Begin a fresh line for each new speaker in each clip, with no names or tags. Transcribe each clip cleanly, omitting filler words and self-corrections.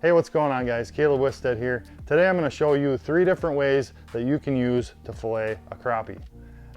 Hey, what's going on guys? Caleb Wisted here. Today I'm going to show you 3 different ways that you can use to fillet a crappie.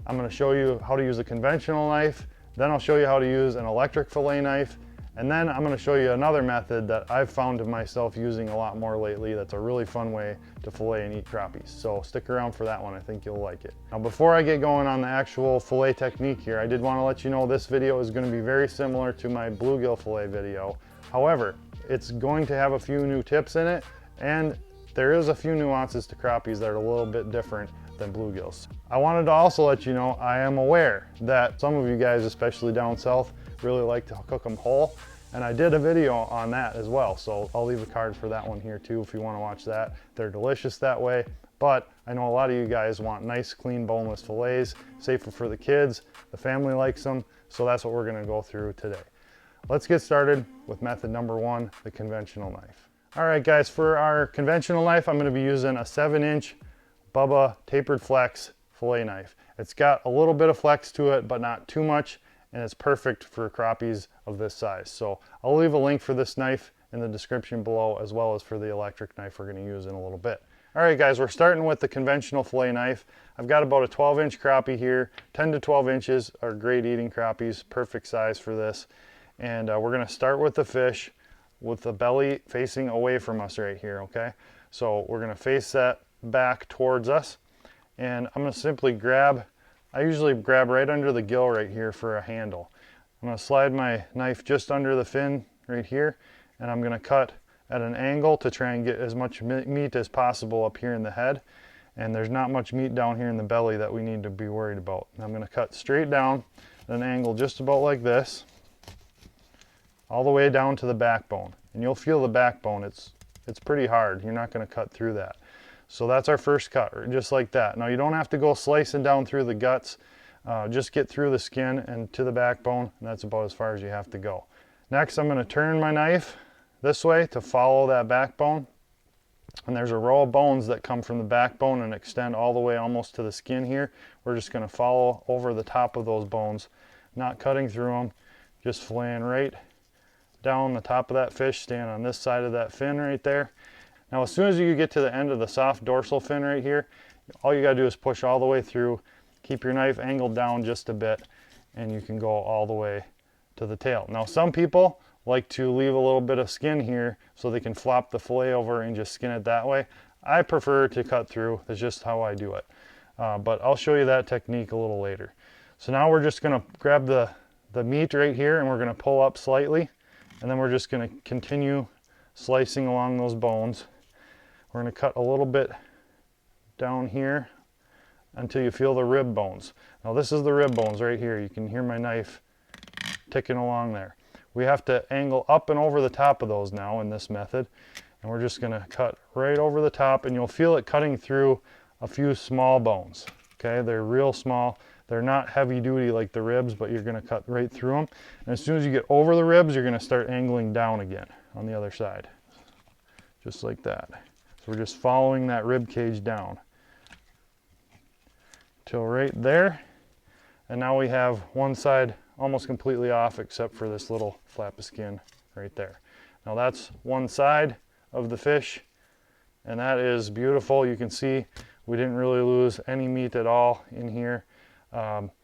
I'm going to show you how to use a conventional knife, then I'll show you how to use an electric fillet knife, and then I'm going to show you another method that I've found myself using a lot more lately that's a really fun way to fillet and eat crappies. So stick around for that one, I think you'll like it. Now before I get going on the actual fillet technique here, I did want to let you know this video is going to be very similar to my bluegill fillet video. However, it's going to have a few new tips in it, and there is a few nuances to crappies that are a little bit different than bluegills. I wanted to also let you know I am aware that some of you guys, especially down south, really like to cook them whole, and I did a video on that as well, so I'll leave a card for that one here too if you want to watch that. They're delicious that way, but I know a lot of you guys want nice, clean, boneless fillets, safer for the kids, the family likes them, so that's what we're going to go through today. Let's get started with method number 1, the conventional knife. All right guys, for our conventional knife, I'm going to be using a 7-inch Bubba tapered flex fillet knife. It's got a little bit of flex to it, but not too much, and it's perfect for crappies of this size. So I'll leave a link for this knife in the description below, as well as for the electric knife we're going to use in a little bit. All right guys, we're starting with the conventional fillet knife. I've got about a 12-inch crappie here. 10 to 12 inches are great eating crappies, perfect size for this. And we're going to start with the fish with the belly facing away from us right here, okay? So we're going to face that back towards us, and I'm going to simply grab, I usually grab right under the gill right here for a handle. I'm going to slide my knife just under the fin right here, and I'm going to cut at an angle to try and get as much meat as possible up here in the head. And there's not much meat down here in the belly that we need to be worried about. And I'm going to cut straight down at an angle just about like this, all the way down to the backbone. And you'll feel the backbone, it's pretty hard. You're not going to cut through that. So that's our first cut, just like that. Now you don't have to go slicing down through the guts, just get through the skin and to the backbone, and that's about as far as you have to go. Next, I'm going to turn my knife this way to follow that backbone. And there's a row of bones that come from the backbone and extend all the way almost to the skin here. We're just going to follow over the top of those bones, not cutting through them, just filleting right down the top of that fish, stand on this side of that fin right there. Now as soon as you get to the end of the soft dorsal fin right here, all you got to do is push all the way through, keep your knife angled down just a bit, and you can go all the way to the tail. Now some people like to leave a little bit of skin here so they can flop the fillet over and just skin it that way. I prefer to cut through, that's just how I do it. But I'll show you that technique a little later. So now we're just going to grab the meat right here, and we're going to pull up slightly. And then we're just going to continue slicing along those bones. We're going to cut a little bit down here until you feel the rib bones. Now this is the rib bones right here. You can hear my knife ticking along there. We have to angle up and over the top of those now in this method. And we're just going to cut right over the top, and you'll feel it cutting through a few small bones. Okay, they're real small. They're not heavy duty like the ribs, but you're going to cut right through them. And as soon as you get over the ribs, you're going to start angling down again on the other side. Just like that. So we're just following that rib cage down till right there. And now we have one side almost completely off except for this little flap of skin right there. Now that's one side of the fish, and that is beautiful. You can see we didn't really lose any meat at all in here.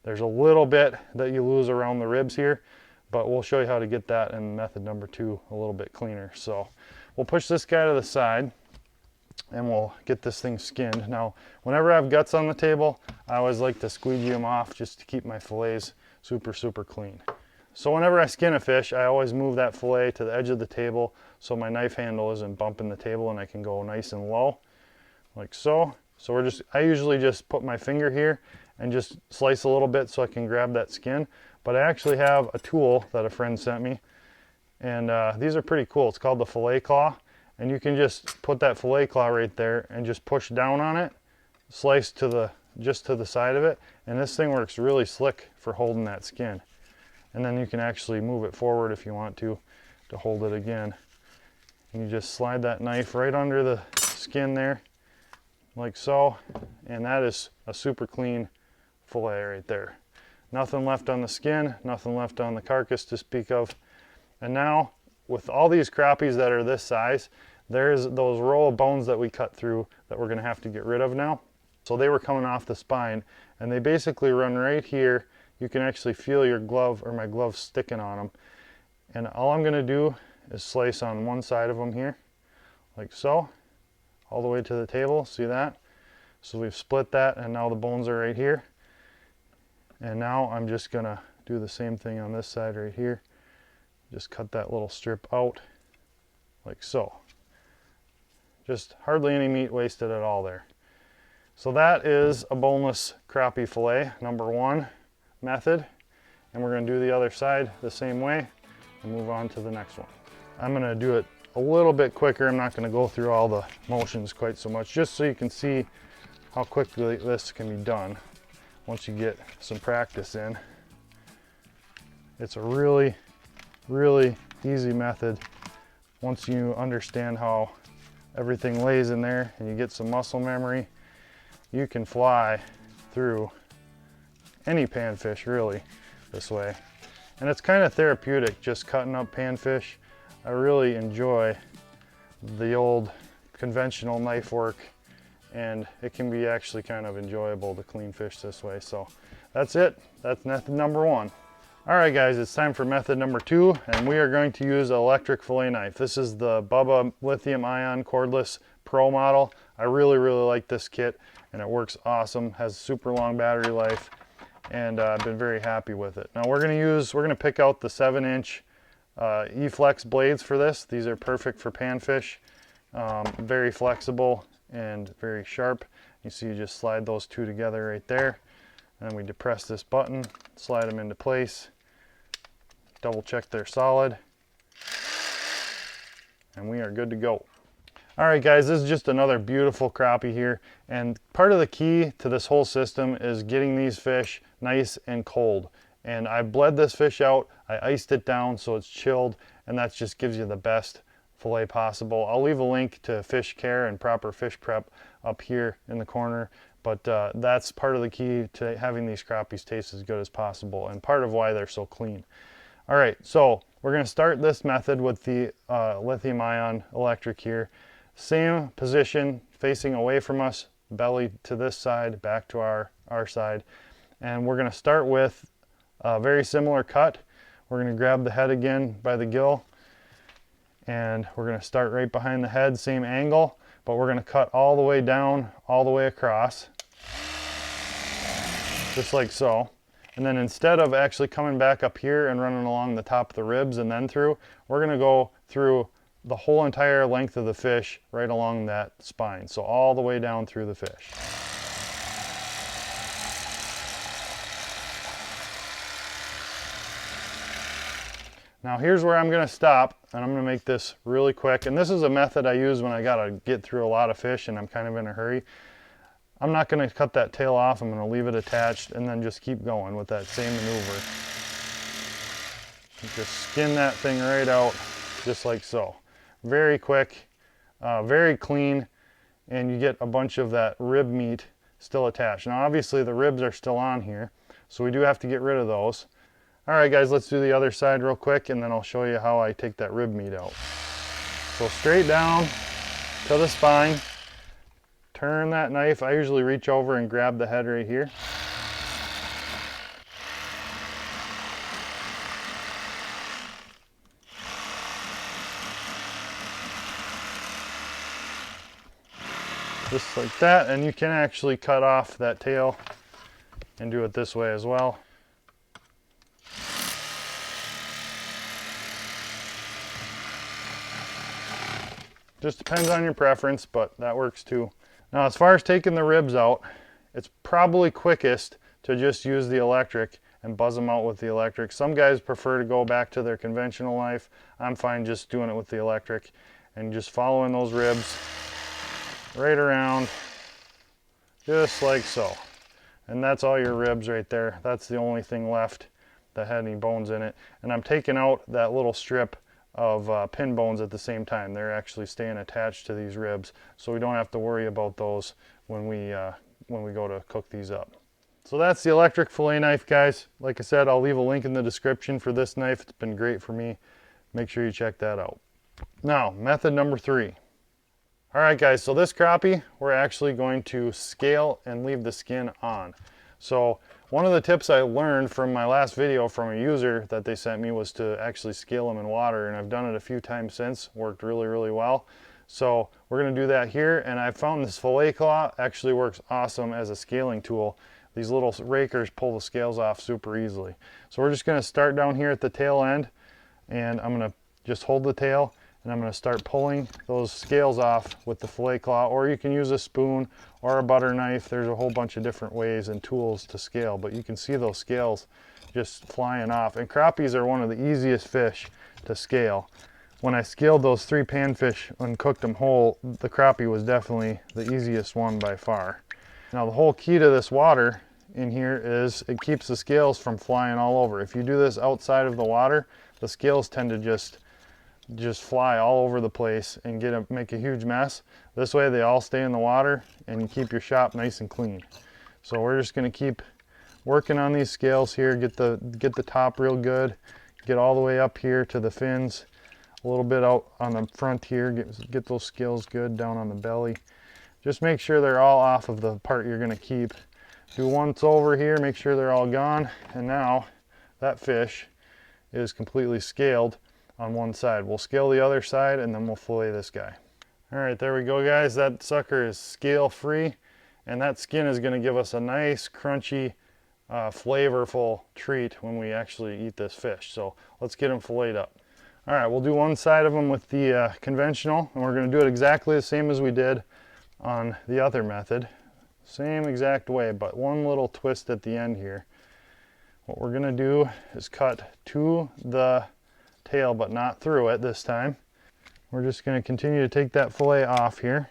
There's a little bit that you lose around the ribs here, but we'll show you how to get that in method number 2 a little bit cleaner. So we'll push this guy to the side and we'll get this thing skinned. Now, whenever I have guts on the table, I always like to squeegee them off just to keep my fillets super, super clean. So whenever I skin a fish, I always move that fillet to the edge of the table so my knife handle isn't bumping the table and I can go nice and low, like so. So I usually just put my finger here and just slice a little bit so I can grab that skin. But I actually have a tool that a friend sent me, and these are pretty cool. It's called the fillet claw, and you can just put that fillet claw right there and just push down on it, slice to just to the side of it, and this thing works really slick for holding that skin. And then you can actually move it forward if you want to hold it again. And you just slide that knife right under the skin there, like so, and that is a super clean fillet right there. Nothing left on the skin, nothing left on the carcass to speak of. And now with all these crappies that are this size, there's those row of bones that we cut through that we're gonna have to get rid of now. So they were coming off the spine, and they basically run right here. You can actually feel your glove or my glove sticking on them. And all I'm gonna do is slice on one side of them here, like so, all the way to the table, see that? So we've split that, and now the bones are right here. And now I'm just gonna do the same thing on this side right here. Just cut that little strip out, like so. Just hardly any meat wasted at all there. So that is a boneless crappie fillet, number 1 method. And we're gonna do the other side the same way and move on to the next one. I'm gonna do it a little bit quicker. I'm not gonna go through all the motions quite so much, just so you can see how quickly this can be done once you get some practice in. It's a really, really easy method once you understand how everything lays in there and you get some muscle memory. You can fly through any panfish really this way. And it's kind of therapeutic just cutting up panfish. I really enjoy the old conventional knife work, and it can be actually kind of enjoyable to clean fish this way. So that's it. That's method number 1. All right guys, it's time for method number 2, and we are going to use an electric fillet knife. This is the Bubba lithium ion cordless pro model. I really like this kit, and it works awesome, has super long battery life, and I've been very happy with it. Now we're gonna pick out the 7-inch E-Flex blades for this. These are perfect for panfish, very flexible and very sharp. You see, you just slide those two together right there, and then we depress this button, slide them into place, double check they're solid, and we are good to go. All right guys, this is just another beautiful crappie here, and part of the key to this whole system is getting these fish nice and cold. And I bled this fish out, I iced it down so it's chilled, and that just gives you the best fillet possible. I'll leave a link to fish care and proper fish prep up here in the corner, but that's part of the key to having these crappies taste as good as possible, and part of why they're so clean. All right, so we're gonna start this method with the lithium ion electric here. Same position, facing away from us, belly to this side, back to our side. And we're gonna start with a very similar cut. We're gonna grab the head again by the gill, and we're gonna start right behind the head, same angle, but we're gonna cut all the way down, all the way across, just like so. And then instead of actually coming back up here and running along the top of the ribs and then through, we're gonna go through the whole entire length of the fish right along that spine. So all the way down through the fish. Now here's where I'm gonna stop, and I'm gonna make this really quick. And this is a method I use when I gotta get through a lot of fish and I'm kind of in a hurry. I'm not gonna cut that tail off, I'm gonna leave it attached and then just keep going with that same maneuver. Just skin that thing right out, just like so. Very quick, very clean, and you get a bunch of that rib meat still attached. Now obviously the ribs are still on here, so we do have to get rid of those. All right guys, let's do the other side real quick, and then I'll show you how I take that rib meat out. So straight down to the spine, turn that knife. I usually reach over and grab the head right here. Just like that, and you can actually cut off that tail and do it this way as well. Just depends on your preference, but that works too. Now as far as taking the ribs out, it's probably quickest to just use the electric and buzz them out with the electric. Some guys prefer to go back to their conventional knife. I'm fine just doing it with the electric and just following those ribs right around, just like so. And that's all your ribs right there. That's the only thing left that had any bones in it. And I'm taking out that little strip of pin bones at the same time. They're actually staying attached to these ribs, so we don't have to worry about those when we go to cook these up. So that's the electric fillet knife, guys. Like I said, I'll leave a link in the description for this knife. It's been great for me. Make sure you check that out. Now, method number 3. All right guys, so this crappie, we're actually going to scale and leave the skin on. So one of the tips I learned from my last video from a user that they sent me was to actually scale them in water, and I've done it a few times since, worked really, really well. So we're gonna do that here, and I found this fillet claw actually works awesome as a scaling tool. These little rakers pull the scales off super easily. So we're just gonna start down here at the tail end, and I'm gonna just hold the tail, and I'm gonna start pulling those scales off with the fillet claw, or you can use a spoon or a butter knife. There's a whole bunch of different ways and tools to scale, but you can see those scales just flying off. And crappies are one of the easiest fish to scale. When I scaled those 3 panfish and cooked them whole, the crappie was definitely the easiest one by far. Now the whole key to this water in here is it keeps the scales from flying all over. If you do this outside of the water, the scales tend to just fly all over the place and make a huge mess. This way they all stay in the water and you keep your shop nice and clean. So we're just going to keep working on these scales here, get the top real good, get all the way up here to the fins, a little bit out on the front here, get those scales good down on the belly. Just make sure they're all off of the part you're going to keep. Do once over here, make sure they're all gone, and now that fish is completely scaled on one side. We'll scale the other side and then we'll fillet this guy. All right, there we go guys. That sucker is scale free, and that skin is going to give us a nice crunchy flavorful treat when we actually eat this fish. So let's get them filleted up. All right, we'll do one side of them with the conventional, and we're going to do it exactly the same as we did on the other method. Same exact way, but one little twist at the end here. What we're going to do is cut to the tail but not through it this time. We're just going to continue to take that fillet off here,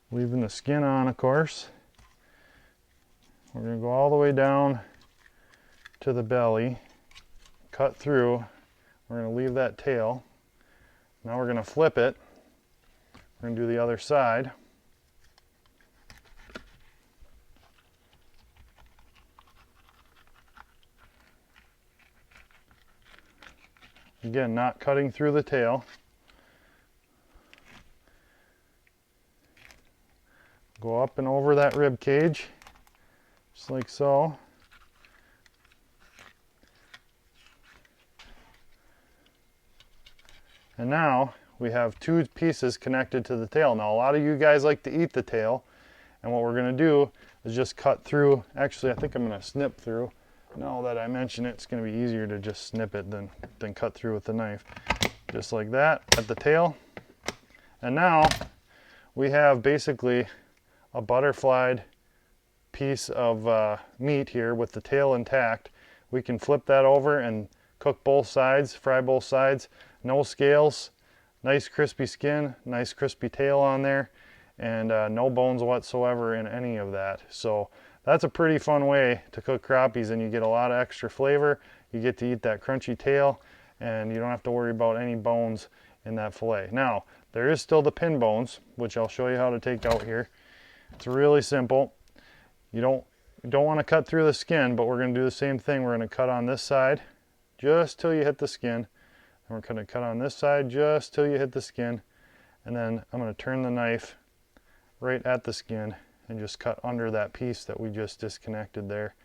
leaving the skin on, of course. We're going to go all the way down to the belly, cut through. We're going to leave that tail. Now we're going to flip it. We're going to do the other side. Again, not cutting through the tail. Go up and over that rib cage, just like so. And now we have 2 pieces connected to the tail. Now a lot of you guys like to eat the tail, and what we're going to do is just cut through. Actually, I think I'm going to snip through. Now that I mention it, it's going to be easier to just snip it than cut through with the knife. Just like that at the tail. And now we have basically a butterflied piece of meat here with the tail intact. We can flip that over and cook both sides, fry both sides. No scales, nice crispy skin, nice crispy tail on there, and no bones whatsoever in any of that. So that's a pretty fun way to cook crappies, and you get a lot of extra flavor. You get to eat that crunchy tail, and you don't have to worry about any bones in that fillet. Now, there is still the pin bones, which I'll show you how to take out here. It's really simple. You don't want to cut through the skin, but we're going to do the same thing. We're going to cut on this side just till you hit the skin. And we're going to cut on this side just till you hit the skin. And then I'm going to turn the knife right at the skin and just cut under that piece that we just disconnected there,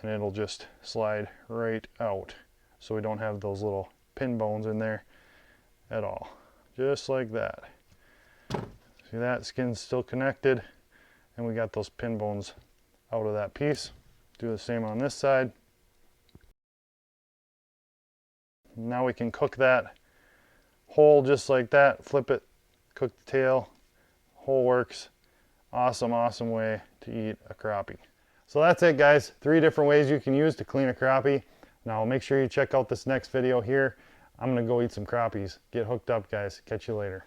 and it'll just slide right out, so we don't have those little pin bones in there at all. Just like that. See that? Skin's still connected, and we got those pin bones out of that piece. Do the same on this side. Now we can cook that whole just like that. Flip it, cook the tail, whole works. Awesome, awesome way to eat a crappie. So that's it guys, 3 different ways you can use to clean a crappie. Now make sure you check out this next video here. I'm gonna go eat some crappies. Get hooked up guys, catch you later.